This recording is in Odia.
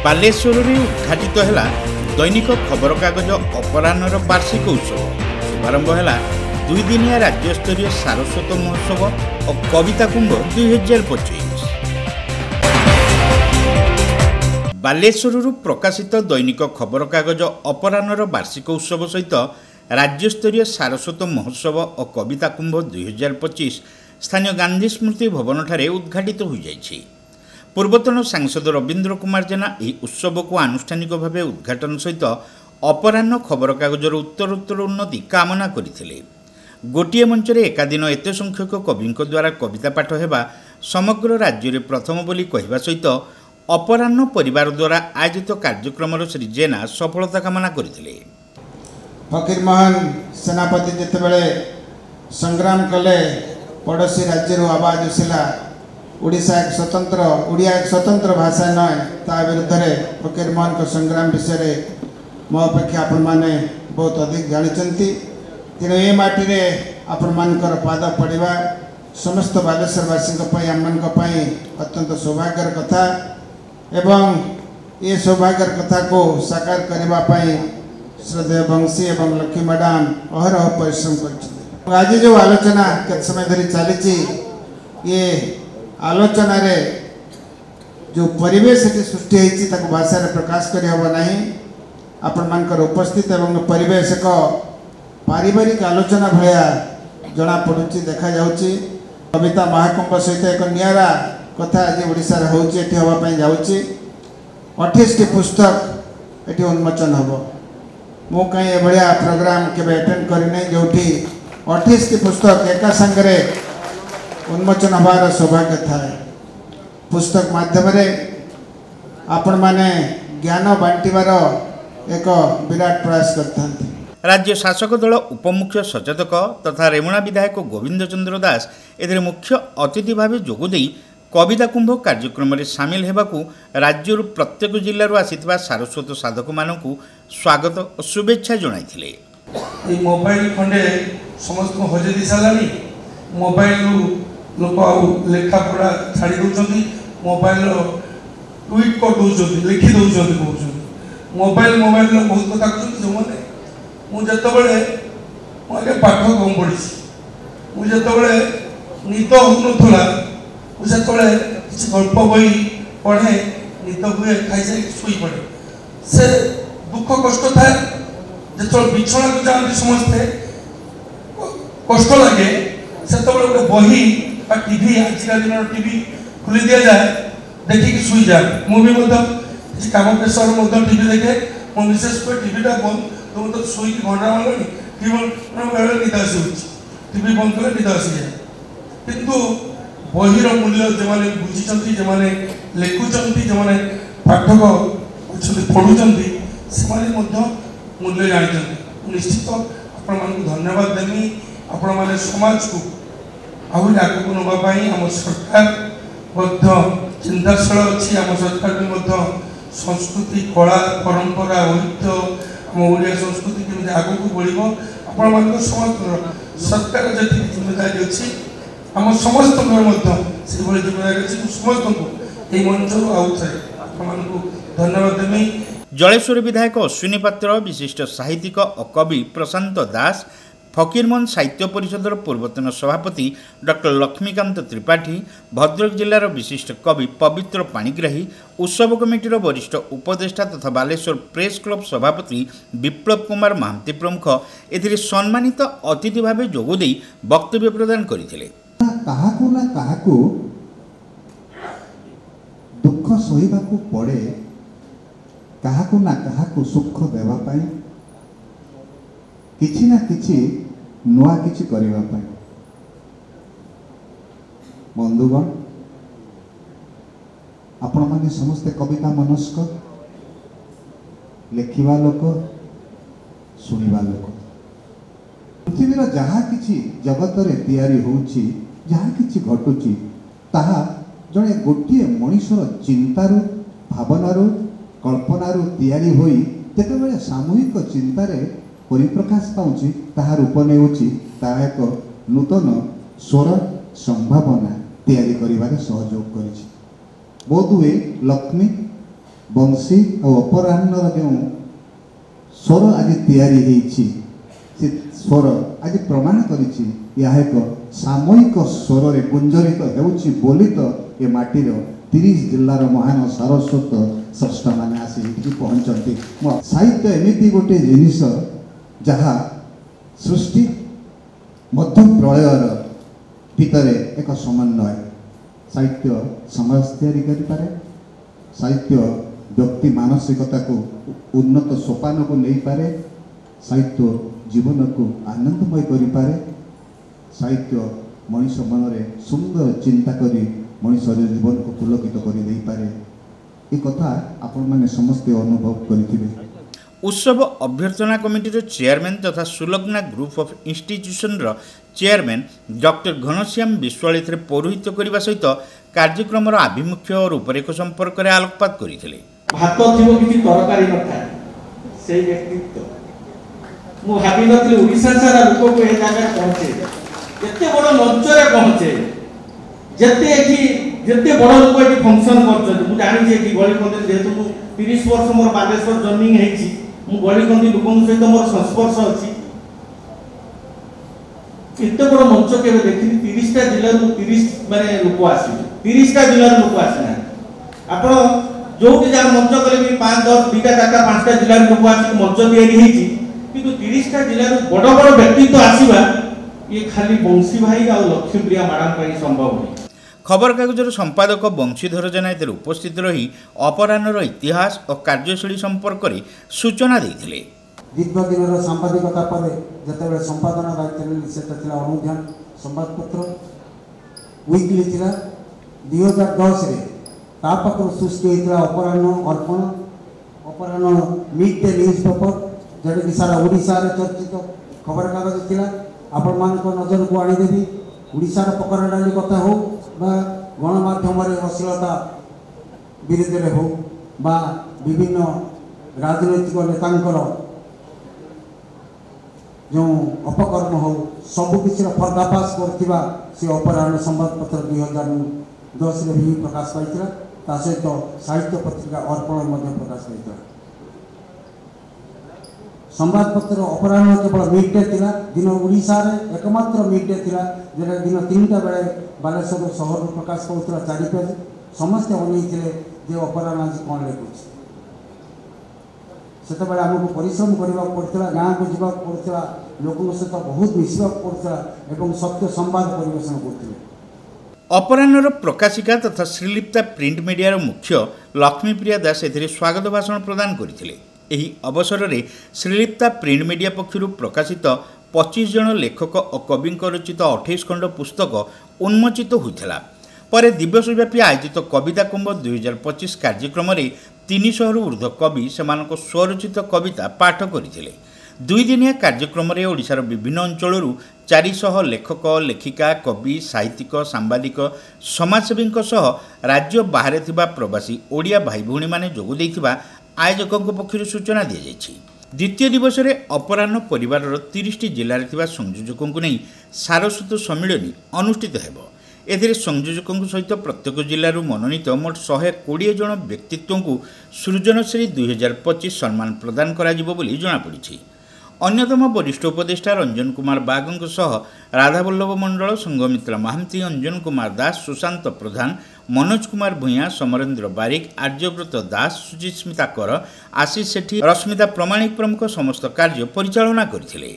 ବାଲେଶ୍ୱରରେ ଉଦ୍ଘାଟିତ ହେଲା ଦୈନିକ ଖବରକାଗଜ ଅପରାହ୍ନର ବାର୍ଷିକ ଉତ୍ସବ। ଶୁଭାରମ୍ଭ ହେଲା 2 ଦିନିଆ ରାଜ୍ୟସ୍ତରୀୟ ସାରସ୍ୱତ ମହୋତ୍ସବ ଓ କବିତା କୁମ୍ଭ 2025। ବାଲେଶ୍ୱରରୁ ପ୍ରକାଶିତ ଦୈନିକ ଖବରକାଗଜ ଅପରାହ୍ନର ବାର୍ଷିକ ଉତ୍ସବ ସହିତ ରାଜ୍ୟସ୍ତରୀୟ ସାରସ୍ୱତ ମହୋତ୍ସବ ଓ କବିତା କୁମ୍ଭ 2025 ସ୍ଥାନୀୟ ଗାନ୍ଧୀ ସ୍ମୃତି ଭବନଠାରେ ଉଦ୍ଘାଟିତ ହୋଇଯାଇଛି। ପୂର୍ବତନ ସାଂସଦ ରବୀନ୍ଦ୍ର କୁମାର ଜେନା ଏହି ଉତ୍ସବକୁ ଆନୁଷ୍ଠାନିକ ଭାବେ ଉଦ୍ଘାଟନ ସହିତ ଅପରାହ୍ନ ଖବରକାଗଜର ଉତ୍ତରୋତ୍ତର ଉନ୍ନତି କାମନା କରିଥିଲେ। ଗୋଟିଏ ମଞ୍ଚରେ ଏକାଦିନ ଏତେ ସଂଖ୍ୟକ କବିଙ୍କ ଦ୍ୱାରା କବିତା ପାଠ ହେବା ସମଗ୍ର ରାଜ୍ୟରେ ପ୍ରଥମ ବୋଲି କହିବା ସହିତ ଅପରାହ୍ନ ପରିବାର ଦ୍ୱାରା ଆୟୋଜିତ କାର୍ଯ୍ୟକ୍ରମର ଶ୍ରୀ ଜେନା ସଫଳତା କାମନା କରିଥିଲେ। ଫକୀରମୋହନ ସେନାପତି ଯେତେବେଳେ ସଂଗ୍ରାମ କଲେ ପଡ଼ୋଶୀ ରାଜ୍ୟରୁ ଆବାଜ ଆସିଲା ଓଡ଼ିଆ ଏକ ସ୍ୱତନ୍ତ୍ର ଭାଷା ନୁହେଁ, ତା ବିରୁଦ୍ଧରେ ଫକୀରମୋହନଙ୍କ ସଂଗ୍ରାମ ବିଷୟରେ ମୋ ଅପେକ୍ଷା ଆପଣମାନେ ବହୁତ ଅଧିକ ଜାଣିଛନ୍ତି। ତେଣୁ ଏ ମାଟିରେ ଆପଣମାନଙ୍କର ପାଦ ପଡ଼ିବା ସମସ୍ତ ବାଲେଶ୍ୱରବାସୀଙ୍କ ପାଇଁ ଆମମାନଙ୍କ ପାଇଁ ଅତ୍ୟନ୍ତ ସୌଭାଗ୍ୟର କଥା ଏବଂ ଏ ସୌଭାଗ୍ୟର କଥାକୁ ସାକାର କରିବା ପାଇଁ ଶ୍ରଦ୍ଧେୟ ବଂଶୀ ଏବଂ ଲକ୍ଷ୍ମୀ ମ୍ୟାଡ଼ାମ ଅହରହ ପରିଶ୍ରମ କରିଛନ୍ତି। ଆଜି ଯେଉଁ ଆଲୋଚନା କେତେ ସମୟ ଧରି ଚାଲିଛି, ଏ ଆଲୋଚନାରେ ଯେଉଁ ପରିବେଶ ଏଠି ସୃଷ୍ଟି ହୋଇଛି ତାକୁ ଭାଷାରେ ପ୍ରକାଶ କରିହେବ ନାହିଁ। ଆପଣମାନଙ୍କର ଉପସ୍ଥିତ ଏବଂ ପରିବେଶ ଏକ ପାରିବାରିକ ଆଲୋଚନା ଭଳିଆ ଜଣାପଡ଼ୁଛି, ଦେଖାଯାଉଛି। କବିତା ମହାକୁମ୍ଭ ସହିତ ଏକ ନିଆରା କଥା ଆଜି ଓଡ଼ିଶାରେ ହେଉଛି, ଏଠି ହେବା ପାଇଁ ଯାଉଛି। 28ଟି ପୁସ୍ତକ ଏଠି ଉନ୍ମୋଚନ ହେବ। ମୁଁ କାହିଁ ଏଭଳିଆ ପ୍ରୋଗ୍ରାମ କେବେ ଆଟେଣ୍ଡ କରିନାହିଁ ଯେଉଁଠି 28ଟି ପୁସ୍ତକ ଏକା ସାଙ୍ଗରେ ଉନ୍ମୋଚନ ହେବାର ସୌଭାଗ୍ୟ ଥାଏ। ପୁସ୍ତକ ମାଧ୍ୟମରେ ଆପଣମାନେ ଜ୍ଞାନ ବାଣ୍ଟିବାର ଏକ ବିରାଟ ପ୍ରୟାସ କରିଥାନ୍ତି। ରାଜ୍ୟ ଶାସକ ଦଳ ଉପମୁଖ୍ୟ ସଚେତକ ତଥା ରେମୁଣା ବିଧାୟକ ଗୋବିନ୍ଦ ଚନ୍ଦ୍ର ଦାସ ଏଥିରେ ମୁଖ୍ୟ ଅତିଥି ଭାବେ ଯୋଗଦେଇ କବିତା କୁମ୍ଭ କାର୍ଯ୍ୟକ୍ରମରେ ସାମିଲ ହେବାକୁ ରାଜ୍ୟରୁ ପ୍ରତ୍ୟେକ ଜିଲ୍ଲାରୁ ଆସିଥିବା ସାରସ୍ୱତ ସାଧକମାନଙ୍କୁ ସ୍ୱାଗତ ଓ ଶୁଭେଚ୍ଛା ଜଣାଇଥିଲେ। এই মোবাইল খଣ୍ଡେ ସମସ୍ତଙ୍କୁ ହଜେଇ ଦେଇ ସାରିଲାଣି। ମୋବାଇଲରୁ ଲୋକ ଆଉ ଲେଖା ପଢ଼ା ଛାଡ଼ି ଦେଉଛନ୍ତି, ମୋବାଇଲର ଟ୍ୱିଟ୍ କରିଦେଉଛନ୍ତି, ଲେଖି ଦେଉଛନ୍ତି, କହୁଛନ୍ତି ମୋବାଇଲର ବହୁତ କଥା କହୁଛନ୍ତି। ଯେଉଁମାନେ ମୁଁ ଆଗେ ପାଠ କମ୍ ପଢ଼ିଛି, ମୁଁ ଯେତେବେଳେ ନିଦ ହେଉନଥିଲା ମୁଁ ସେତେବେଳେ କିଛି ଗଳ୍ପ ବହି ପଢ଼େ, ନିଦ ହୁଏ, ଖାଇସାରିକି ଶୋଇପଡ଼େ। ସେ ଦୁଃଖ କଷ୍ଟ ଥାଏ। ଯେତେବେଳେ ବିଛଣାକୁ ଯାଆନ୍ତି ସମସ୍ତେ କଷ୍ଟ ଲାଗେ, ସେତେବେଳେ ଗୋଟେ ବହି বা টিভি, ଆଜିକା ଦିନର ଟିଭି ଖୋଲି ଦିଆଯାଏ, ଦେଖିକି ଶୋଇଯାଏ। ମୁଁ ବି ମଧ୍ୟ କିଛି କାମ ପ୍ରେସର ମଧ୍ୟ ଟିଭି ଦେଖେ। ମୁଁ ବିଶେଷ କରି ଟିଭିଟା ବନ୍ଦ, ତୁମେ ତ ଶୋଇକି ଘଣ୍ଟା ମାରିଲାଣି, ବେଳେ ନିଦ ଆସିଯାଉଛି, ଟିଭି ବନ୍ଦ କଲେ ନିଦ ଆସିଯାଏ। କିନ୍ତୁ ବହିର ମୂଲ୍ୟ ଯେଉଁମାନେ ବୁଝିଛନ୍ତି, ଯେଉଁମାନେ ଲେଖୁଛନ୍ତି, ଯେଉଁମାନେ ପାଠକ ଅଛନ୍ତି, ପଢ଼ୁଛନ୍ତି, ସେମାନେ ମଧ୍ୟ ମୂଲ୍ୟ ଜାଣିଛନ୍ତି। ନିଶ୍ଚିତ ଆପଣମାନଙ୍କୁ ଧନ୍ୟବାଦ ଦେବି। ଆପଣମାନେ ସମାଜକୁ ଆହୁରି ଆଗକୁ ନେବା ପାଇଁ ଆମ ସରକାର ମଧ୍ୟ ଚିନ୍ତାଶୀଳ ଅଛି। ଆମ ସରକାର ବି ମଧ୍ୟ ସଂସ୍କୃତି, କଳା, ପରମ୍ପରା, ଐତିହ୍ୟ, ଆମ ଓଡ଼ିଆ ସଂସ୍କୃତି କେମିତି ଆଗକୁ ବଢ଼ିବ, ଆପଣମାନଙ୍କ ସମସ୍ତଙ୍କର ସରକାର ଯେତିକି ଜିମ୍ମେଦାରୀ ଅଛି ଆମ ସମସ୍ତଙ୍କର ମଧ୍ୟ ସେଭଳି ଜିମ୍ମେଦାରୀ ଅଛି। ମୁଁ ସମସ୍ତଙ୍କୁ ଏହି ମଞ୍ଚରୁ ଆଉ ଥରେ ଆପଣମାନଙ୍କୁ ଧନ୍ୟବାଦ ଦେବି। ଜଳେଶ୍ୱର ବିଧାୟକ ଅଶ୍ୱିନୀ ପାତ୍ର, ବିଶିଷ୍ଟ ସାହିତ୍ୟିକ ଓ କବି ପ୍ରଶାନ୍ତ ଦାସ, ଫକୀରମୋହନ ସାହିତ୍ୟ ପରିଷଦର ପୂର୍ବତନ ସଭାପତି ଡକ୍ଟର ଲକ୍ଷ୍ମୀକାନ୍ତ ତ୍ରିପାଠୀ, ଭଦ୍ରକ ଜିଲ୍ଲାର ବିଶିଷ୍ଟ କବି ପବିତ୍ର ପାଣିଗ୍ରାହୀ, ଉତ୍ସବ କମିଟିର ବରିଷ୍ଠ ଉପଦେଷ୍ଟା ତଥା ବାଲେଶ୍ୱର ପ୍ରେସ୍ କ୍ଲବ ସଭାପତି ବିପ୍ଳବ କୁମାର ମହାନ୍ତି ପ୍ରମୁଖ ଏଥିରେ ସମ୍ମାନିତ ଅତିଥି ଭାବେ ଯୋଗଦେଇ ବକ୍ତବ୍ୟ ପ୍ରଦାନ କରିଥିଲେ। କାହାକୁ ନା କାହାକୁ ଦୁଃଖ ସହିବାକୁ ପଡ଼େ, କାହାକୁ ନା କାହାକୁ ସୁଖ ଦେବା ପାଇଁ, କିଛି ନା କିଛି ନୂଆ କିଛି କରିବା ପାଇଁ। ବନ୍ଧୁଗଣ, ଆପଣମାନେ ସମସ୍ତେ କବିତା ମନସ୍କ, ଲେଖିବା ଲୋକ, ଶୁଣିବା ଲୋକ। ପୃଥିବୀର ଯାହା କିଛି ଜଗତରେ ତିଆରି ହେଉଛି, ଯାହା କିଛି ଘଟୁଛି, ତାହା ଜଣେ ଗୋଟିଏ ମଣିଷର ଚିନ୍ତାରୁ, ଭାବନାରୁ, କଳ୍ପନାରୁ ତିଆରି ହୋଇ ଯେତେବେଳେ ସାମୂହିକ ଚିନ୍ତାରେ ପରିପ୍ରକାଶ ପାଉଛି, ତାହା ରୂପ ନେଉଛି, ତାହା ଏକ ନୂତନ ସ୍ୱର ସମ୍ଭାବନା ତିଆରି କରିବାରେ ସହଯୋଗ କରିଛି। ବୋଧହୁଏ ଲକ୍ଷ୍ମୀ ବଂଶୀ ଆଉ ଅପରାହ୍ନର ଯେଉଁ ସ୍ୱର ଆଜି ତିଆରି ହେଇଛି ସେ ସ୍ୱର ଆଜି ପ୍ରମାଣ କରିଛି ଏହା ଏକ ସାମୟିକ ସ୍ୱରରେ ଗୁଞ୍ଜରିତ ହେଉଛି ବୋଲି ତ ଏ ମାଟିର 30 ଜିଲ୍ଲାର ମହାନ ସାରସ୍ୱତ ସ୍ରଷ୍ଟାମାନେ ଆସି ଏଠିକି ପହଞ୍ଚନ୍ତି। ସାହିତ୍ୟ ଏମିତି ଗୋଟେ ଜିନିଷ ଯାହା ସୃଷ୍ଟି ମଧ୍ୟ ପ୍ରଳୟର ଭିତରେ ଏକ ସମନ୍ୱୟ। ସାହିତ୍ୟ ସମାଜ ତିଆରି କରିପାରେ, ସାହିତ୍ୟ ବ୍ୟକ୍ତି ମାନସିକତାକୁ ଉନ୍ନତ ସୋପାନକୁ ନେଇପାରେ, ସାହିତ୍ୟ ଜୀବନକୁ ଆନନ୍ଦମୟ କରିପାରେ, ସାହିତ୍ୟ ମଣିଷ ମନରେ ସୁନ୍ଦର ଚିନ୍ତା କରି ମଣିଷର ଜୀବନକୁ ପୁଲକିତ କରିଦେଇପାରେ। ଏ କଥା ଆପଣମାନେ ସମସ୍ତେ ଅନୁଭବ କରିଥିବେ। उत्सव अभ्यर्थना कमिटीर चेयरमैन तथा सुलग्ना ग्रुप ऑफ इंस्टीट्यूशनर चेयरमैन डॉक्टर घनश्याम विश्वाल पौरोहित्य करने सहित कार्यक्रम आभिमुख्य और रूपरेख संपर्क में आलोकपात करते। भात थी किसी तरकारी न था से व्यक्तित्व मु भावी नी ओडिशा सारा लोक को ए जगह पहुंचे जिते बड़ मंच रे पहुंचे जिते बड़ लोक ये फंक्शन कर जानी गली कंदी जेहेतु 30 वर्ष मोर बालेश्वर जर्निंग है गली कंदी लोक सहित मोर संस्पर्श अच्छी एत बड़ मंच के देखी 30टा जिल्ला 30 माने लोक आसी 30टा जिल्ला लोक आसी आप जो जहाँ मंच कले भी 5 10 2टा 4टा 5टा जिल्ला लोक आसी मंच तैयारी किंतु 30टा जिल्ला बड़ बड़ व्यक्तित्व आसीबा ये खाली बंशी भाई और लक्ष्मीप्रिया मैडम पर संभव नहीं। खबर कागजर संपादक बंशीधर जेना उपस्थित रही अपराह्नर इतिहास और कार्यशैली संपर्क में सूचना देते। दीर्घ दिन सांबादिकता पर जिते संपादन दायित्व से अनुध्यान संवादपत्र वीकली थी 2010 पाखर सृष्टि होता अपराह्न अर्पण अपराह्न मिड डे न्यूज पेपर जोटा कि सारा ओडिशा चर्चित खबर कागज था आपण मान नजर को आनीदेवी ओडिशार पकड़ा डाली कथा हो गणमाध्यम अश्लीलता विरुद्ध हो बा विभिन्न राजनैतिक नेतांकर जो अपकर्म हो सबकिछ पर्दाफाश करथिबा से अपराह्न संवादपत्र 2010 भी प्रकाश पाई सहित साहित्य पत्रिका अर्पण प्रकाश पाई संवादपत्र अपराह्न केवल मिड डे थिला दिन ओडिशा रे एकमात्र मिड डे थिला जेटा दिन 3टा बेले बालेश्वर सहर प्रकाश पाउथला 4 पेज समस्त अनैथिले जे अपराह्न आज कौन लिखुछि सेते बेले हमको परिश्रम करबा पड़तला गाँ को जीवा पड़तला लोकों सहित बहुत मिसवा पड़तला एवं सत्य संवाद परिवेशन करथिले। अपराह्नर प्रकाशिका तथा श्रीलिप्ता प्रिंट मीडिया मुख्य लक्ष्मीप्रिया दास एथिरे स्वागत भाषण प्रदान करथिले। एही अवसर में श्रीलिप्ता प्रिंट मीडिया पक्षर प्रकाशित 25 जन लेखक और कवि रचित 28 खंड पुस्तक उन्मोचित होता। पर दिवसव्यापी आयोजित कविता कुंभ 2025 कार्यक्रम में 300 ऊर्ध्व कवि से स्वरचित कविता पाठ करते। 2 दिनिया कार्यक्रम में ओडिशार विभिन्न अंचल 400 लेखक लेखिका कवि साहित्यिक सांबादिक समाजसेवी राज्य बाहर थिबा प्रवासी ओडिया भाई भौणी माने जोग देइथिबा आयोजकों पक्षर सूचना दी जाइछि। द्वितीय दिवस में अपराह्न परिवार 30 जिले में संयोजकों नहीं सारस्वत सम्मिलन अनुष्ठित हो। एथिरे संयोजकों सहित प्रत्येक जिलूर मनोनीत मोट 120 जन व्यक्तित्व को सृजनश्री 2025 सम्मान प्रदान करा जिवो बोली जଣାपड़ी। अन्यतम वरिष्ठ उपदेष्टा रंजन कुमार बागों सह राधावल्लभ मंडल संघमित्रा महांती अंजन कुमार दास सुशांत प्रधान मनोज कुमार भूया समरेन्द्र बारिक आर्यव्रत दास सुचिस्मिता कर आशीष सेठी रश्मिता प्रमाणिक प्रमुख समस्त कार्य परिचालना करथिले।